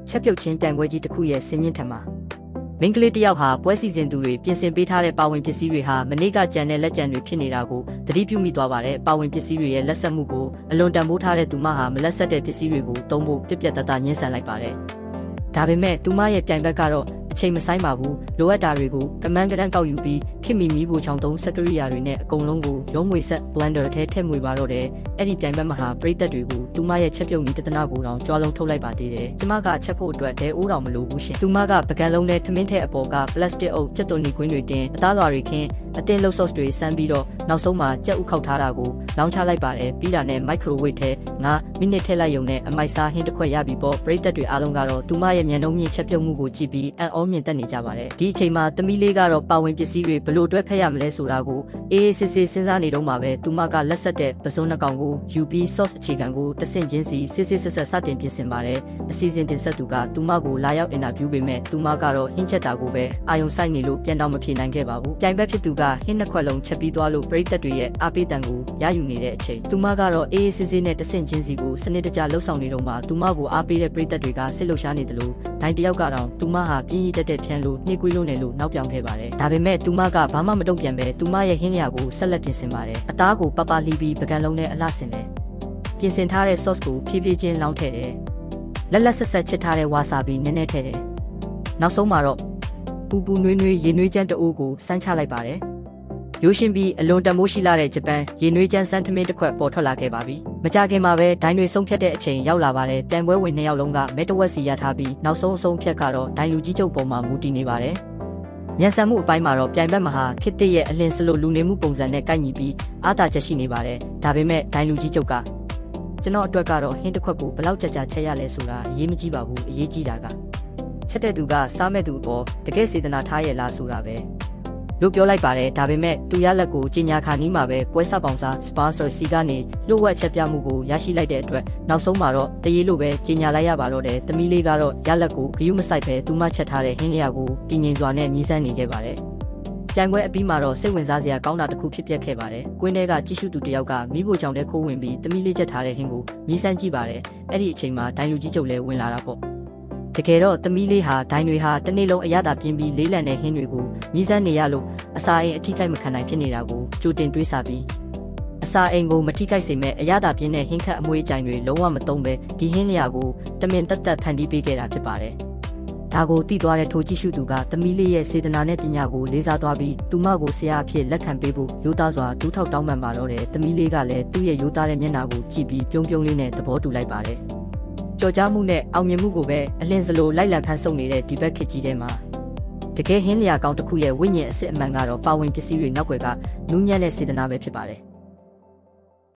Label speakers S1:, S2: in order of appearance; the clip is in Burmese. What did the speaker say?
S1: ချက်ပြုတ်ချင်းတိုင်ပွဲကြီးတစ်ခုရဲ့ဆင်မြင့်ထံမှာမင်းကလေးတယောက်ဟာပွဲစီစဉ်သူတွေပြင်ဆင်ပေးထားတဲ့ပါဝင်ပစ္စည်းတွေဟာမနေ့ကကြံတဲ့လက်ကြံတွေဖြစ်နေတာကိုသတိပြုမိသွားပါတယ်။ပါဝင်ပစ္စည်းတွေရဲ့လက်ဆက်မှုကိုအလွန်တန်ဖိုးထားတဲ့သူမဟာမလက်ဆက်တဲ့ပစ္စည်းတွေကိုသုံးဖို့ပြက်ပြက်တသားညှင်းဆန်လိုက်ပါတယ်။ဒါပေမဲ့သူမရဲ့ပြိုင်ဘက်ကတော့အချိန်မဆိုင်ပါဘူး။လိုအပ်တာတွေကိုကမန်းကတန်းကောက်ယူပြီးခင်မီမီဘူချောင်းသုံးစက်ကရိယာတွေနဲ့အကုန်လုံးကိုရုံးငွေဆက် blender ထဲထည့်မွေပါတော့တယ်။အဲ့ဒီပြိုင်ဘက်မှာဟာပရိသတ်တွေကိုသူမရဲ့ချက်ပြုတ်နည်းတဒနာကိုတောင်ကြွားလုံးထုတ်လိုက်ပါသေးတယ်။ကျမကအချက်ဖို့အတွက်ဒဲအိုးတောင်မလိုဘူးရှင်။သူမကပကံလုံးနဲ့ထမင်းထဲအပေါ်ကပလတ်စတစ်အုပ်ကျက်သွန်နီကွင်းတွေတင်အသားလွာတွေခင်းအတင်းလှုပ်ဆော့စ်တွေစမ်းပြီးတော့နောက်ဆုံးမှာကြက်ဥခောက်ထားတာကိုလောင်းချလိုက်ပါတယ်။ပြီးတာနဲ့ microwave ထဲ9မိနစ်ထည့်လိုက်ရုံနဲ့အမိုက်စားဟင်းတစ်ခွက်ရပြီပေါ့။ပရိသတ်တွေအားလုံးကတော့သူမရဲ့မျက်နှာမြင့်ချက်ပြုတ်မှုကိုကြည့်ပြီးအံ့ဩမြင်တတ်နေကြပါတယ်။ဒီအချိန်မှာသမီးလေးကတော့ပါဝင်ပစ္စည်းတွေဘလို့အတွက်ဖက်ရမလဲဆိုတာကိုအေးအေးဆေးဆေးစဉ်းစားနေတော့မှပဲသူမကလက်ဆက်တဲ့ပစုံနှကောင်ကို UB sauce အခြေခံကိုတဆင့်ချင်းစီဆေးဆေးဆက်ဆက်စတင်ပြင်ဆင်ပါတယ်။အစီအစဉ်တင်ဆက်သူကသူမကိုလာရောက်အင်တာဗျူးပေးမဲ့သူမကတော့ဟင်းချက်တာကိုပဲအာယုံစိုက်နေလို့ပြန်တော့မဖြေနိုင်ခဲ့ပါဘူး။ပြိုင်ဘက်ဖြစ်သူကဟင်းနှစ်ခွက်လုံးချက်ပြီးသွားလို့ပရိသတ်တွေရဲ့အားပေးတံကိုရယူနေတဲ့အချိန်သူမကတော့အေးအေးဆေးဆေးနဲ့တဆင့်ချင်းစီကိုစနစ်တကျလှုပ်ဆောင်နေတော့မှသူမကိုအားပေးတဲ့ပရိသတ်တွေကစစ်လှုပ်ရှားနေတယ်လို့ဒိုင်တယောက်ကတော့သူမဟာပြင်းရည်တက်တဲ့ဖြန်းလို့နှိကွေးလို့နေလို့နောက်ပြောင်ခဲ့ပါတယ်။ဒါပေမဲ့သူမကဘာမှမတုံ့ပြန်ပဲသူမရဲ့ဟင်းလျာကိုဆက်လက်ပြင်ဆင်ပါတယ်။အသားကိုပပလှီးပြီးပကံလုံးနဲ့အလှဆင်တယ်။ပြင်ဆင်ထားတဲ့ sauce ကိုဖြည်းဖြည်းချင်းလောင်းထည့်တယ်။လက်လက်ဆက်ဆက်ချစ်ထားတဲ့ဝါဆာဘီနည်းနည်းထည့်တယ်။နောက်ဆုံးမှာတော့ပူပူနွေးနွေးရေနွေးချမ်းတအိုးကိုစမ်းချလိုက်ပါတယ်။ရိုးရှင်းပြီးအလွန်တမိုးရှိလာတဲ့ဂျပန်ရေနွေးချမ်းစမ်းထမင်းတစ်ခွက်ပေါ်ထွက်လာခဲ့ပါပြီ။မကြခင်မှာပဲဒိုင်တွေဆုံးဖြတ်တဲ့အချိန်ရောက်လာပါတယ်။တန်ပွဲဝင်2ယောက်လုံးကမဲတဝက်စီရထားပြီးနောက်ဆုံးအဆုံးဖြတ်ကတော့ဒိုင်လူကြီးချုပ်ပေါ်မှာမူတည်နေပါတယ်။မြန်ဆန်မှုအပိုင်းမှာတော့ပြိုင်ဘက်မှာခစ်တစ်ရဲ့အလင်းစလို့လူနေမှုပုံစံနဲ့ကိုက်ညီပြီးအားသာချက်ရှိနေပါတယ်။ဒါပေမဲ့ဒိုင်လူကြီးချုပ်ကကျွန်တော်အတွက်ကတော့ဟင်းတစ်ခွက်ကိုဘယ်လောက်ကြာကြာချက်ရလဲဆိုတာအရေးမကြီးပါဘူး။အရေးကြီးတာကချက်တဲ့သူကစားမဲ့သူအပေါ်တကယ်စေတနာထားရဲ့လားဆိုတာပဲလို့ပြောလိုက်ပါတယ်ဒါပေမဲ့သူရလက်ကိုကြီးညာခါနီးမှာပဲပွဲစားပေါင်စား sponsor စီကနေလှုပ်ဝက်ချက်ပြမှုကိုရရှိလိုက်တဲ့အတွက်နောက်ဆုံးမှာတော့တရေလိုပဲကြီးညာလိုက်ရပါတော့တယ်သမီးလေးကတော့ရလက်ကိုဂယုမဆိုင်ပဲသူမချက်ထားတဲ့ဟင်းလျာကိုတည်ငြိမ်စွာနဲ့မြည်စမ်းနေခဲ့ပါတယ်ပြိုင်ပွဲအပြီးမှာတော့စိတ်ဝင်စားစရာကောင်းတာတစ်ခုဖြစ်ပျက်ခဲ့ပါတယ်ကွင်းထဲကကြည့်ရှုသူတယောက်ကမိဖို့ကြောင့်တဲ့ခိုးဝင်ပြီးသမီးလေးချက်ထားတဲ့ဟင်းကိုမြည်စမ်းကြည့်ပါတယ်အဲ့ဒီအချိန်မှာဒိုင်လူကြီးချုပ်လည်းဝင်လာတာပေါ့တကယ်တော့သမီးလေးဟာဒိုင်တွေဟာတစ်နေ့လုံးအရသာပြင်းပြီးလေးလံတဲ့ဟင်းတွေကိုမြည်စမ်းနေရလို့အစာအိမ်အထိခိုက်မခံနိုင်ဖြစ်နေတာကိုကြိုတင်တွေးဆပြီးအစာအိမ်ကိုမထိခိုက်စေမဲ့အရသာပြင်းတဲ့ဟင်းခတ်အမွှေးကြိုင်တွေလုံးဝမသုံးပဲဒီဟင်းလျာကိုတမင်တက်တက်ဖန်တီးပေးခဲ့တာဖြစ်ပါတယ်။ဒါကိုသိသွားတဲ့ထိုကြည့်ရှုသူကသမီးလေးရဲ့စေတနာနဲ့ပညာကိုလေးစားသွားပြီးသူမကိုဆရာအဖြစ်လက်ခံပေးဖို့ရိုးသားစွာဒူးထောက်တောင်းပန်ပါတော့တယ်။သမီးလေးကလည်းသူ့ရဲ့ရိုးသားတဲ့မျက်နှာကိုကြည့်ပြီးပြုံးပြုံးလေးနဲ့သဘောတူလိုက်ပါတယ်။ကြော်ကြားမှုနဲ့အောင်မြင်မှုကိုပဲအလင်းစလိုလိုက်လံဖန်ဆုပ်နေတဲ့ဒီဘက်ခေတ်ကြီးထဲမှာတကယ်ဟင်းလျာကောင်းတစ်ခုရဲ့ဝိညာဉ်အစစ်အမှန်ကတော့ပါဝင်ပစ္စည်းတွေနောက်ွယ်ကနူးညံ့တဲ့စေတနာပဲဖြစ်ပါတယ်။